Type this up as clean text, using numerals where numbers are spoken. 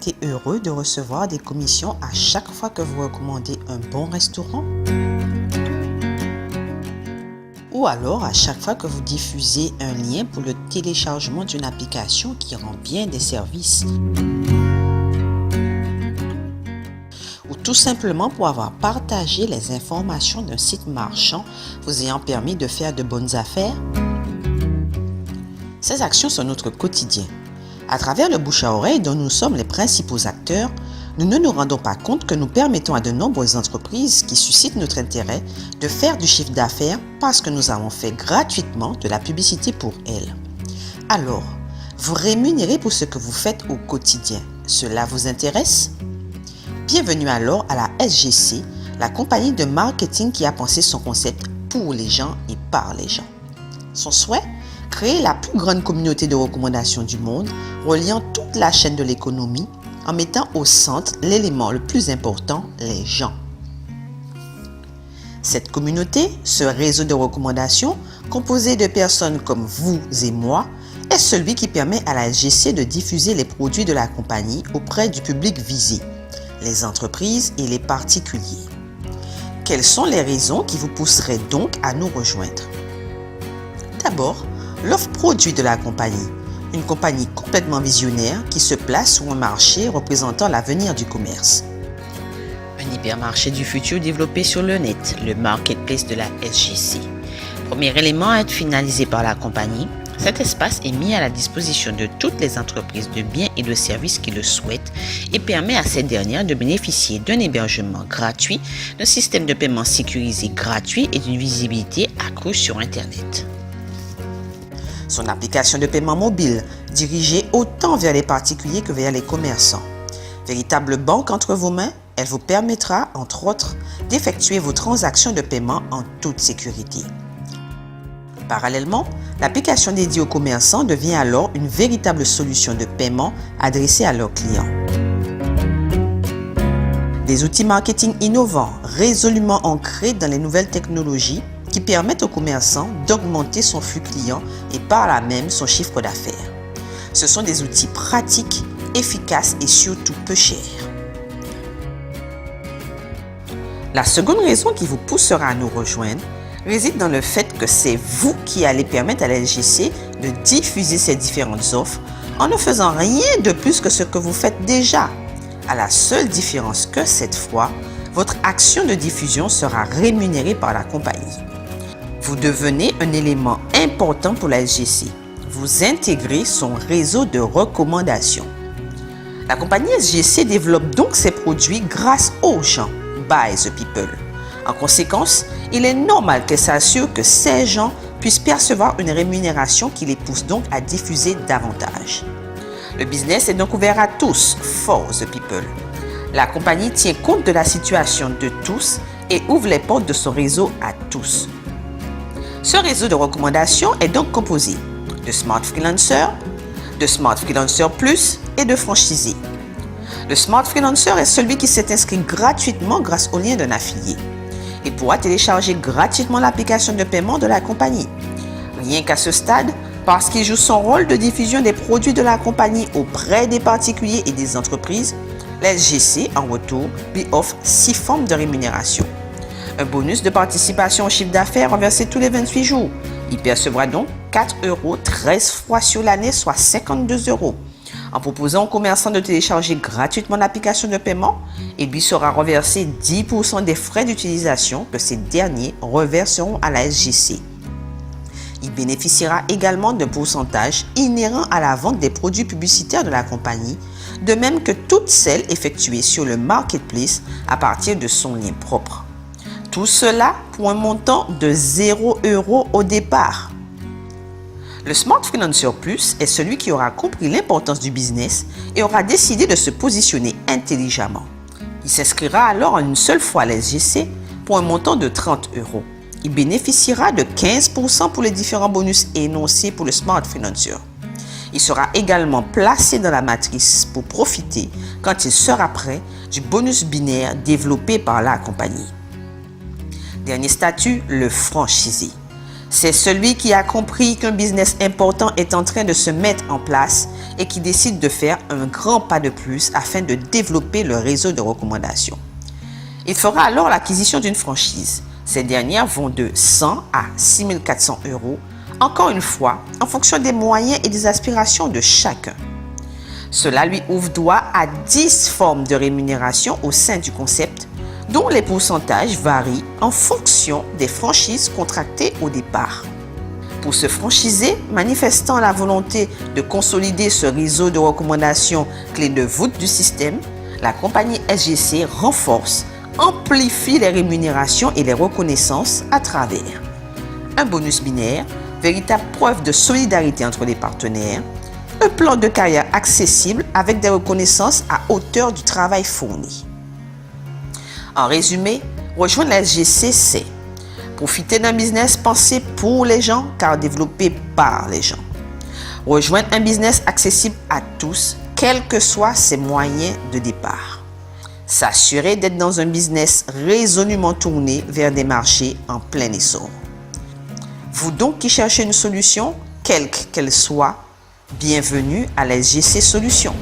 été heureux de recevoir des commissions à chaque fois que vous recommandez un bon restaurant? Ou alors à chaque fois que vous diffusez un lien pour le téléchargement d'une application qui rend bien des services? Ou tout simplement pour avoir partagé les informations d'un site marchand vous ayant permis de faire de bonnes affaires? Ces actions sont notre quotidien. À travers le bouche à oreille dont nous sommes les principaux acteurs, nous ne nous rendons pas compte que nous permettons à de nombreuses entreprises qui suscitent notre intérêt de faire du chiffre d'affaires parce que nous avons fait gratuitement de la publicité pour elles. Alors, vous rémunérez pour ce que vous faites au quotidien. Cela vous intéresse? Bienvenue alors à la SGC, la compagnie de marketing qui a pensé son concept pour les gens et par les gens. Son souhait? Créer la plus grande communauté de recommandations du monde, reliant toute la chaîne de l'économie en mettant au centre l'élément le plus important, les gens. Cette communauté, ce réseau de recommandations, composé de personnes comme vous et moi, est celui qui permet à la SGC de diffuser les produits de la compagnie auprès du public visé, les entreprises et les particuliers. Quelles sont les raisons qui vous pousseraient donc à nous rejoindre? D'abord, l'offre produit de la compagnie. Une compagnie complètement visionnaire qui se place sur un marché représentant l'avenir du commerce. Un hypermarché du futur développé sur le net, le marketplace de la SGC. Premier élément à être finalisé par la compagnie, cet espace est mis à la disposition de toutes les entreprises de biens et de services qui le souhaitent et permet à ces dernières de bénéficier d'un hébergement gratuit, d'un système de paiement sécurisé gratuit et d'une visibilité accrue sur Internet. Son application de paiement mobile, dirigée autant vers les particuliers que vers les commerçants. Véritable banque entre vos mains, elle vous permettra, entre autres, d'effectuer vos transactions de paiement en toute sécurité. Parallèlement, l'application dédiée aux commerçants devient alors une véritable solution de paiement adressée à leurs clients. Des outils marketing innovants, résolument ancrés dans les nouvelles technologies, qui permettent aux commerçants d'augmenter son flux client et par là même son chiffre d'affaires. Ce sont des outils pratiques, efficaces et surtout peu chers. La seconde raison qui vous poussera à nous rejoindre réside dans le fait que c'est vous qui allez permettre à la SGC de diffuser ces différentes offres en ne faisant rien de plus que ce que vous faites déjà, à la seule différence que cette fois, votre action de diffusion sera rémunérée par la compagnie. Vous devenez un élément important pour la SGC. Vous intégrez son réseau de recommandations. La compagnie SGC développe donc ses produits grâce aux gens, by the people. En conséquence, il est normal qu'elle s'assure que ces gens puissent percevoir une rémunération qui les pousse donc à diffuser davantage. Le business est donc ouvert à tous, for the people. La compagnie tient compte de la situation de tous et ouvre les portes de son réseau à tous. Ce réseau de recommandations est donc composé de Smart Freelancer, de Smart Freelancer Plus et de franchisés. Le Smart Freelancer est celui qui s'est inscrit gratuitement grâce au lien d'un affilié. Il pourra télécharger gratuitement l'application de paiement de la compagnie. Rien qu'à ce stade, parce qu'il joue son rôle de diffusion des produits de la compagnie auprès des particuliers et des entreprises, la SGC, en retour, lui offre 6 formes de rémunération. Un bonus de participation au chiffre d'affaires reversé tous les 28 jours. Il percevra donc 4 € 13 fois sur l'année, soit 52 €. En proposant aux commerçants de télécharger gratuitement l'application de paiement, il lui sera reversé 10% des frais d'utilisation que ces derniers reverseront à la SGC. Il bénéficiera également d'un pourcentage inhérent à la vente des produits publicitaires de la compagnie, de même que toutes celles effectuées sur le marketplace à partir de son lien propre. Tout cela pour un montant de 0 € au départ. Le Smart Freelancer Plus est celui qui aura compris l'importance du business et aura décidé de se positionner intelligemment. Il s'inscrira alors en une seule fois à la SGC pour un montant de 30 €. Il bénéficiera de 15% pour les différents bonus énoncés pour le Smart Freelancer. Il sera également placé dans la matrice pour profiter, quand il sera prêt, du bonus binaire développé par la compagnie. Dernier statut, le franchisé. C'est celui qui a compris qu'un business important est en train de se mettre en place et qui décident de faire un grand pas de plus afin de développer leur réseau de recommandation. Il fera alors l'acquisition d'une franchise. Ces dernières vont de 100 à 6 400 €, encore une fois, en fonction des moyens et des aspirations de chacun. Cela lui ouvre droit à 10 formes de rémunération au sein du concept, dont les pourcentages varient en fonction des franchises contractées au départ. Pour se franchiser, manifestant la volonté de consolider ce réseau de recommandations clé de voûte du système, la compagnie SGC renforce, amplifie les rémunérations et les reconnaissances à travers un bonus binaire, véritable preuve de solidarité entre les partenaires, un plan de carrière accessible avec des reconnaissances à hauteur du travail fourni. En résumé, rejoindre la SGC, c'est profiter d'un business pensé pour les gens car développé par les gens. Rejoindre un business accessible à tous, quels que soient ses moyens de départ. S'assurer d'être dans un business résolument tourné vers des marchés en plein essor. Vous donc qui cherchez une solution, quelle qu'elle soit, bienvenue à la SGC Solutions.